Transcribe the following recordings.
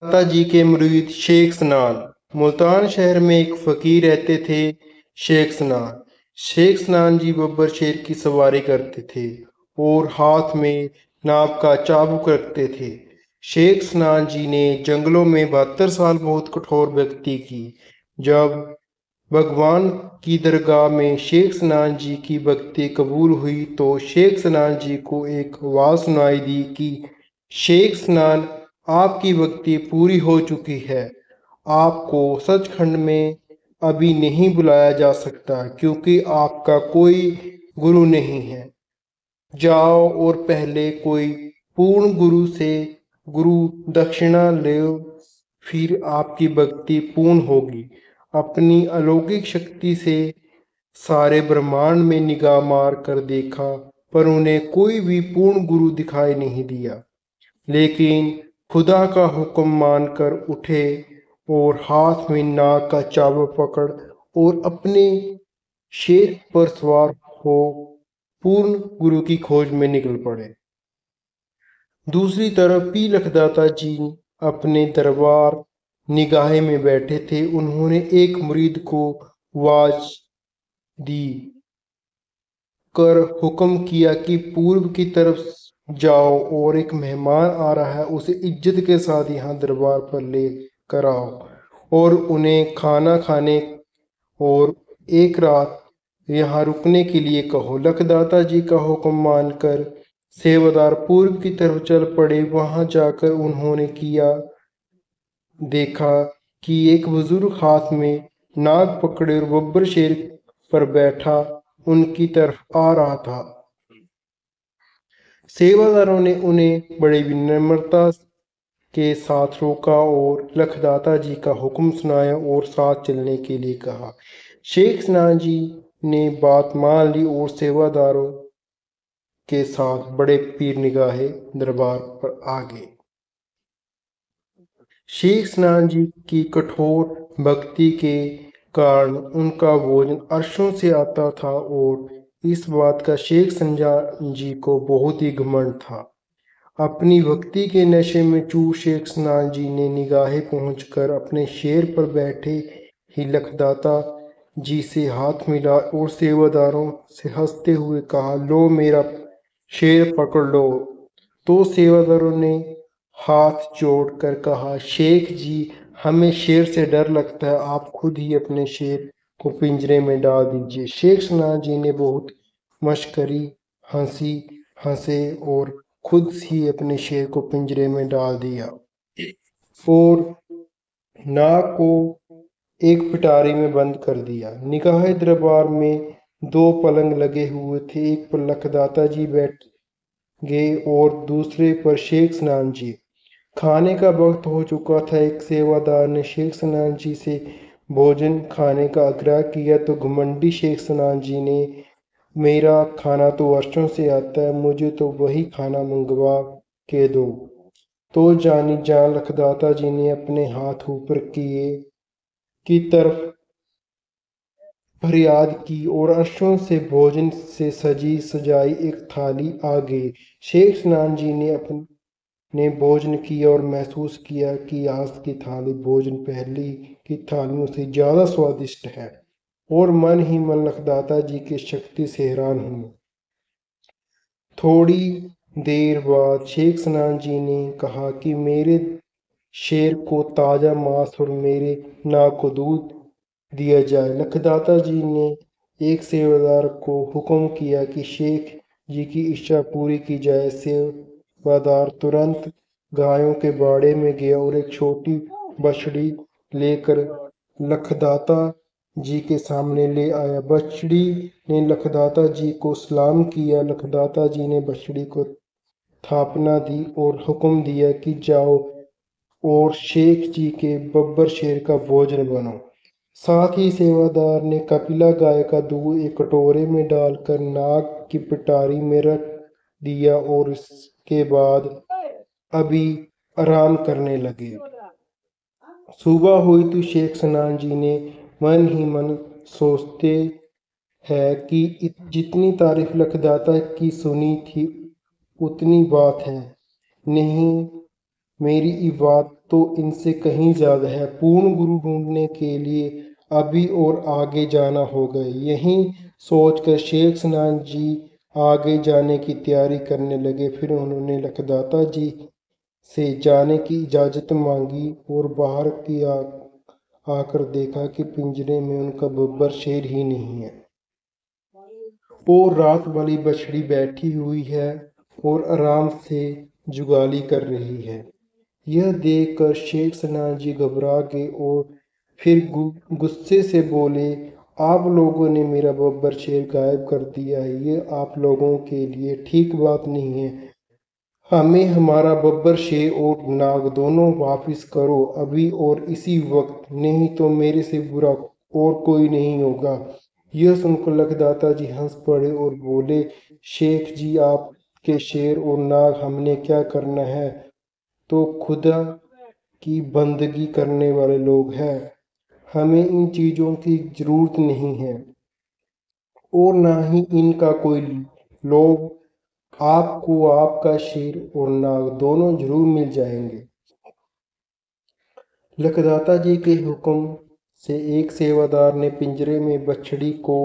दाता जी के मुरीद शेख स्नान। मुल्तान शहर में एक फकीर रहते थे, शेख स्नान। शेख स्नान जी बब्बर शेर की सवारी करते थे और हाथ में नाव का चाबुक रखते थे। शेख स्नान जी ने जंगलों में 72 साल बहुत कठोर भक्ति की। जब भगवान की दरगाह में शेख स्नान जी की भक्ति कबूल हुई तो शेख स्नान जी को एक आवाज सुनाई दी कि शेख स्नान, आपकी भक्ति पूरी हो चुकी है। आपको सचखंड में अभी नहीं बुलाया जा सकता क्योंकि आपका कोई गुरु नहीं है। जाओ और पहले कोई पूर्ण गुरु से गुरु दक्षिणा लो, फिर आपकी भक्ति पूर्ण होगी। अपनी अलौकिक शक्ति से सारे ब्रह्मांड में निगाह मार कर देखा, पर उन्हें कोई भी पूर्ण गुरु दिखाई नहीं दिया। लेकिन खुदा का हुक्म मानकर उठे और हाथ में नाग का चाबुक पकड़ और अपने शेर पर सवार हो पूर्ण गुरु की खोज में निकल पड़े। दूसरी तरफ पी लखदाता जी अपने दरबार निगाहे में बैठे थे। उन्होंने एक मुरीद को आवाज दी कर हुक्म किया कि पूर्व की तरफ जाओ और एक मेहमान आ रहा है, उसे इज्जत के साथ यहाँ दरबार पर ले कर आओ और उन्हें खाना खाने और एक रात यहाँ रुकने के लिए कहो। लखदाता जी का हुक्म मानकर सेवादार पूर्व की तरफ चल पड़े। वहां जाकर उन्होंने किया देखा कि एक बुजुर्ग हाथ में नाग पकड़े और बब्बर शेर पर बैठा उनकी तरफ आ रहा था। सेवादारों ने उन्हें बड़ी विनम्रता के साथ रोका और लखदाता जी का हुक्म सुनाया और साथ चलने के लिए कहा। शेख स्नान जी ने बात मान ली और सेवादारों के साथ बड़े पीर निगाहे दरबार पर आ गए। शेख स्नान जी की कठोर भक्ति के कारण उनका भोजन अर्शों से आता था और इस बात का शेख स्नान जी को बहुत ही घमंड था। अपनी भक्ति के नशे में चूर शेख स्नान जी ने निगाहें पहुंचकर अपने शेर पर बैठे ही लखदाता जी से हाथ मिला और सेवादारों से हंसते हुए कहा, लो मेरा शेर पकड़ लो। तो सेवादारों ने हाथ जोड़कर कहा, शेख जी, हमें शेर से डर लगता है, आप खुद ही अपने शेर को पिंजरे में डाल दीजिए। शेख स्नान जी ने बहुत मशकरी हंसी हंसे और खुद ही अपने शेर को पिंजरे में डाल दिया और नाग को एक पिटारी में बंद कर दिया। निगाहे दरबार में दो पलंग लगे हुए थे, एक पर लखदाता जी बैठ गए और दूसरे पर शेख स्नान जी। खाने का वक्त हो चुका था। एक सेवादार ने शेख स्नान जी से भोजन खाने का आग्रह किया तो घमंडी शेख स्नान जी ने, मेरा खाना तो वर्षों से आता है, मुझे तो वही खाना मंगवा के दो। तो जानी जान लखदाता जी ने अपने हाथ ऊपर किए की तरफ फरियाद की और अर्शों से भोजन से सजी सजाई एक थाली आ गई। शेख स्नान जी ने अपने भोजन किया और महसूस किया कि आज की थाली भोजन पहली की थालियों से ज्यादा स्वादिष्ट है और मन ही मन लखदाता जी की शक्ति से हैरान हुए। थोड़ी देर बाद शेख स्नान जी ने कहा कि मेरे शेर को ताजा मांस और मेरे नाग को दूध दिया जाए। लखदाता जी ने एक सेवादार को हुक्म किया कि शेख जी की इच्छा पूरी की जाए। सेवादार तुरंत गायों के बाड़े में गया और एक छोटी बछड़ी लेकर लखदाता जी के सामने ले आया। बछड़ी ने लखदाता जी को सलाम किया। लखदाता जी ने बछड़ी को थापना दी और हुक्म दिया कि जाओ और शेख जी के बब्बर शेर का भोजन बनो। साथ ही सेवादार ने कपिला गाय का दूध एक कटोरे में डालकर नाग की पिटारी में रख दिया और इसके बाद अभी आराम करने लगे। सुबह हुई तो शेख स्नान जी ने मन ही मन सोचते हैं कि जितनी तारीफ लखदाता की सुनी थी उतनी बात है नहीं। मेरी इबादत तो इनसे कहीं ज्यादा है। पूर्ण गुरु ढूंढने के लिए अभी और आगे जाना होगा। यही सोचकर शेख स्नान जी आगे जाने की तैयारी करने लगे। फिर उन्होंने लखदाता जी से जाने की इजाजत मांगी और बाहर की आकर देखा कि पिंजरे में उनका बब्बर शेर ही नहीं है और रात वाली बछड़ी बैठी हुई है और आराम से जुगाली कर रही है। यह देखकर शेख सनान जी घबरा गए और फिर गुस्से से बोले, आप लोगों ने मेरा बब्बर शेर गायब कर दिया है। ये आप लोगों के लिए ठीक बात नहीं है। हमें हमारा बब्बर शेर और नाग दोनों वापिस करो अभी और इसी वक्त, नहीं तो मेरे से बुरा और कोई नहीं होगा। यह सुनकर लखदाता जी हंस पड़े और बोले, शेख जी आपके शेर और नाग हमने क्या करना है, तो खुदा की बंदगी करने वाले लोग हैं। हमें इन चीजों की जरूरत नहीं है और ना ही इनका कोई लोग। आपको आपका शेर और नाग दोनों जरूर मिल जाएंगे। लखदाता जी के हुक्म से एक सेवादार ने पिंजरे में बछड़ी को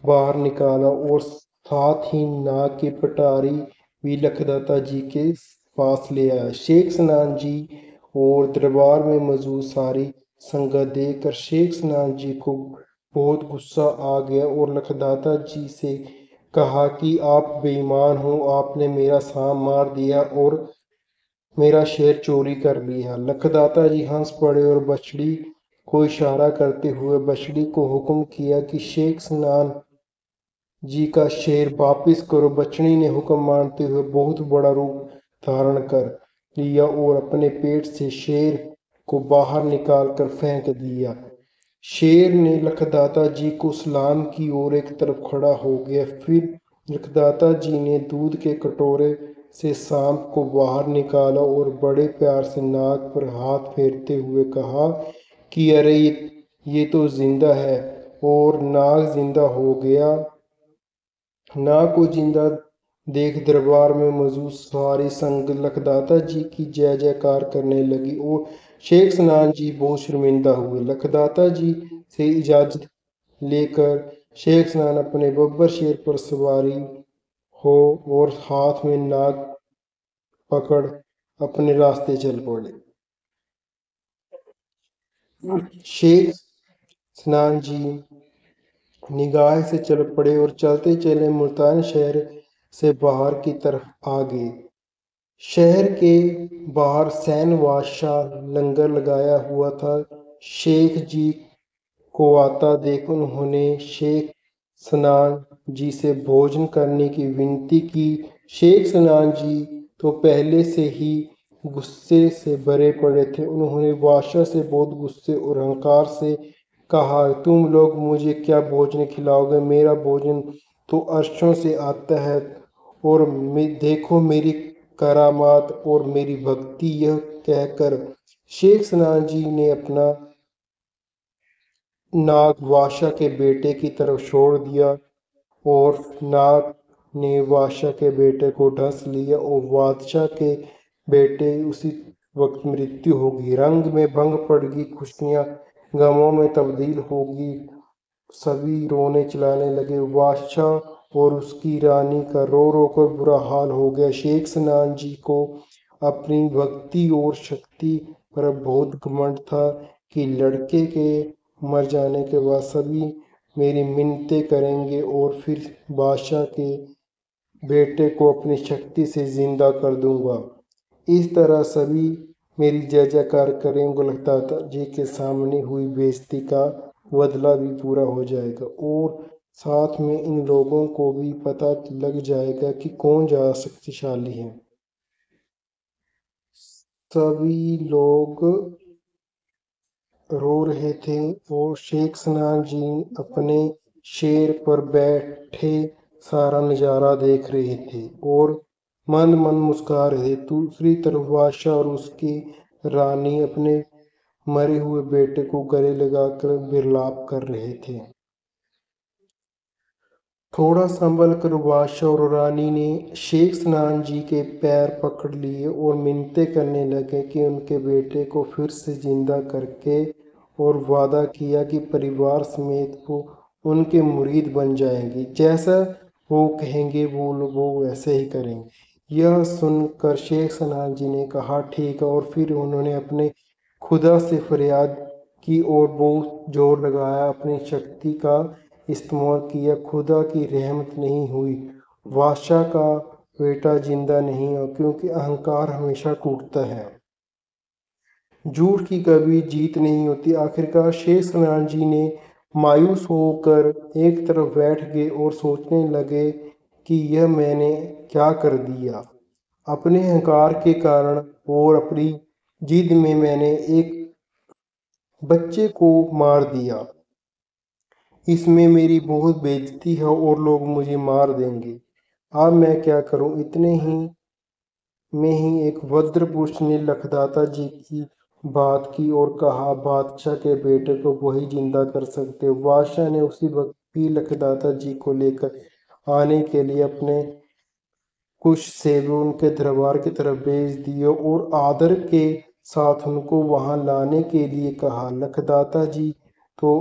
बाहर निकाला और साथ ही नाग की पटारी भी लखदाता जी के पास ले आया। शेख स्नान जी और दरबार में मौजूद सारी संगत देखकर शेख स्नान जी को बहुत गुस्सा आ गया और लखदाता जी से कहा कि आप बेईमान हो, आपने मेरा सांप मार दिया और मेरा शेर चोरी कर लिया। लखदाता जी हंस पड़े और बछड़ी को इशारा करते हुए बछड़ी को हुक्म किया कि शेख स्नान जी का शेर वापिस करो। बछड़ी ने हुक्म मानते हुए बहुत बड़ा रूप धारण कर लिया और अपने पेट से शेर को बाहर निकाल कर फेंक दिया। शेर ने लखदाता जी को सलाम की और एक तरफ खड़ा हो गया। फिर लखदाता जी ने दूध के कटोरे से सांप को बाहर निकाला और बड़े प्यार से नाक पर हाथ फेरते हुए कहा कि अरे ये तो जिंदा है। और नाग जिंदा हो गया। नाग को जिंदा देख दरबार में मौजूद सारी संग लखदाता जी की जय जयकार करने लगी और शेख स्नान जी बहुत शर्मिंदा हुए। लखदाता जी से इजाजत लेकर शेख स्नान अपने बब्बर शेर पर सवारी हो और हाथ में नाग पकड़ अपने रास्ते चल पड़े। शेख स्नान जी निगाह से चल पड़े और चलते चले मुल्तान शहर से बाहर की तरफ आ गए। शहर के बाहर सैन बादशाह लंगर लगाया हुआ था। शेख जी को आता देख उन्होंने शेख स्नान जी से भोजन करने की विनती की। शेख स्नान जी तो पहले से ही गुस्से से भरे पड़े थे। उन्होंने बादशाह से बहुत गुस्से और अहंकार से कहा, तुम लोग मुझे क्या भोजन खिलाओगे? मेरा भोजन तो अर्शों से आता है और देखो मेरी करामात और मेरी भक्ति। यह कहकर शेख स्नान जी ने अपना नाग बादशाह के बेटे की तरफ छोड़ दिया और नाग ने बादशाह के बेटे को ढस लिया और बादशाह के बेटे उसी वक्त मृत्यु होगी। रंग में भंग पड़ गई, खुशियां गमों में तब्दील होगी। सभी रोने चिल्लाने लगे। बादशाह और उसकी रानी का रो रो कर बुरा हाल हो गया। शेख स्नान जी को अपनी भक्ति और शक्ति पर बहुत घमंड था कि लड़के के मर जाने के बाद सभी मेरी मिन्नतें करेंगे और फिर बादशाह के बेटे को अपनी शक्ति से जिंदा कर दूंगा। इस तरह सभी मेरी जय जयकार करेंगे। लखदाता जी के सामने हुई बेइज्जती का बदला भी पूरा हो जाएगा और साथ में इन लोगों को भी पता लग जाएगा कि कौन ज्यादा शक्तिशाली है। सभी लोग रो रहे थे और शेख स्नान जी अपने शेर पर बैठे सारा नजारा देख रहे थे और मंद मंद मुस्कुरा रहे थे। दूसरी तरफ बादशाह और उसकी रानी अपने मरे हुए बेटे को गले लगाकर विलाप कर रहे थे। थोड़ा संभल कर बादशाह और रानी ने शेख स्नान जी के पैर पकड़ लिए और मिन्नतें करने लगे कि उनके बेटे को फिर से जिंदा करके, और वादा किया कि परिवार समेत वो उनके मुरीद बन जाएंगे। जैसा वो कहेंगे वो वैसे ही करेंगे। यह सुनकर शेख स्नान जी ने कहा ठीक है, और फिर उन्होंने अपने खुदा से फरियाद की और बहुत जोर लगाया, अपनी शक्ति का इस्तेमाल किया। खुदा की रहमत नहीं हुई, बादशाह का बेटा जिंदा नहीं हुआ, क्योंकि अहंकार हमेशा टूटता है, झूठ की कभी जीत नहीं होती। आखिरकार शेख सनान जी ने मायूस होकर एक तरफ बैठ गए और सोचने लगे कि यह मैंने क्या कर दिया। अपने अहंकार के कारण और अपनी जिद में मैंने एक बच्चे को मार दिया। इसमें मेरी बहुत बेइज्जती है और लोग मुझे मार देंगे। अब मैं क्या करूं? इतने ही में ही एक वज्र पुरुष ने लखदाता जी की बात की और कहा, बादशाह के बेटे को वही जिंदा कर सकते हो। बादशाह ने उसी वक्त भी लखदाता जी को लेकर आने के लिए अपने कुछ सेवक उनके दरबार की तरफ भेज दिए और आदर के साथ उनको वहां लाने के लिए कहा। लखदाता जी तो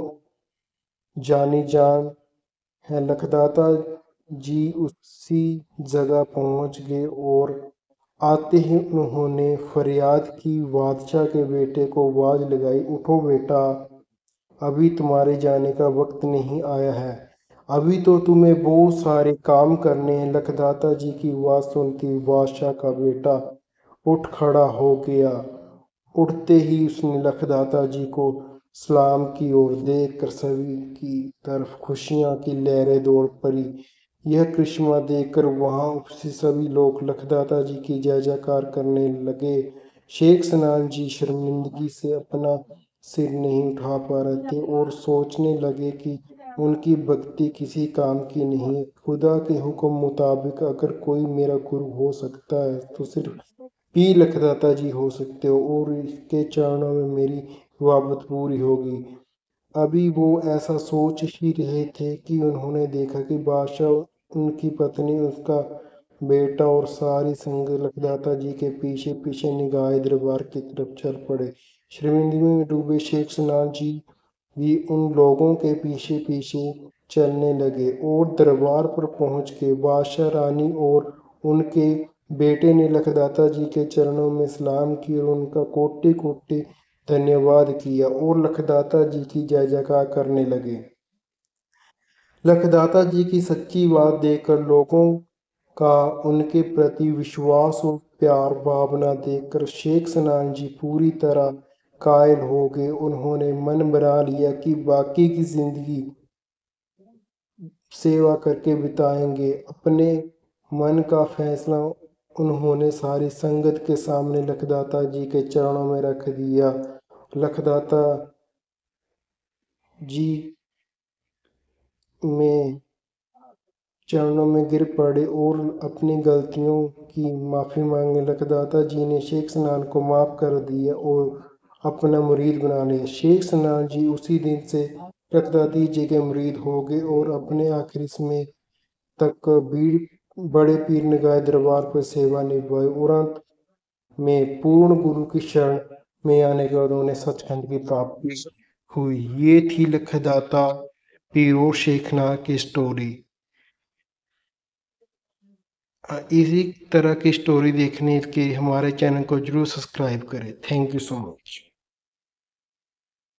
जानी जान है। लखदाता जी उसी जगह पहुंच गए और आते ही उन्होंने फरियाद की, बादशाह के बेटे को आवाज लगाई, उठो बेटा, अभी तुम्हारे जाने का वक्त नहीं आया है, अभी तो तुम्हें बहुत सारे काम करने हैं। लखदाता जी की आवाज सुनती बादशाह का बेटा उठ खड़ा हो गया। उठते ही उसने लखदाता जी को सलाम की और देखकर सभी की तरफ खुशियां की लहरें दौड़ पड़ी। यह करिश्मा देखकर वहां उपस्थित सभी लोग लखदाता जी की जय जयकार करने लगे। शेख सनान जी शर्मिंदगी से अपना सिर नहीं उठा पा रहे थे और सोचने लगे कि उनकी भक्ति किसी काम की नहीं है। खुदा के हुक्म मुताबिक अगर कोई मेरा गुरु हो सकता है तो सिर्फ पी लखदाता जी हो सकते हो, और इसके चरणों में मेरी इबादत पूरी होगी। अभी वो ऐसा सोच ही रहे थे कि उन्होंने देखा कि बादशाह, उनकी पत्नी, उसका बेटा और सारी संग लखदाता जी के पीछे पीछे निगाहे दरबार की तरफ चल पड़े। शर्मिंदगी में डूबे शेख सनान जी भी उन लोगों के पीछे पीछे चलने लगे और दरबार पर पहुंच के बादशाह, रानी और उनके बेटे ने लखदाता जी के चरणों में सलाम की और उनका कोटि कोटि धन्यवाद किया और लखदाता जी की जय जयकार करने लगे। लखदाता जी की सच्ची बात देखकर लोगों का उनके प्रति विश्वास और प्यार भावना देखकर शेख सनान जी पूरी तरह कायल हो गए। उन्होंने मन बना लिया कि बाकी की जिंदगी सेवा करके बिताएंगे। अपने मन का फैसला उन्होंने सारी संगत के सामने लखदाता जी के चरणों में रख दिया। लखदाता जी में चरणों में गिर पड़े और अपनी गलतियों की माफी मांगने। लखदाता जी ने शेख सनान को माफ कर दिया और अपना मुरीद बना लिया। शेख सनान जी उसी दिन से लखदाता जी के मुरीद हो गए और अपने आखिरी समय तक बड़े पीर निगाह दरबार पर सेवा निभाई और अंत में पूर्ण गुरु की शरण में आने के बाद उन्हें सचखंड की प्राप्ति हुई। ये थी लखदाता पीर और शेखनाथ की स्टोरी। इसी तरह की स्टोरी देखने के हमारे चैनल को जरूर सब्सक्राइब करें। Thank you so much.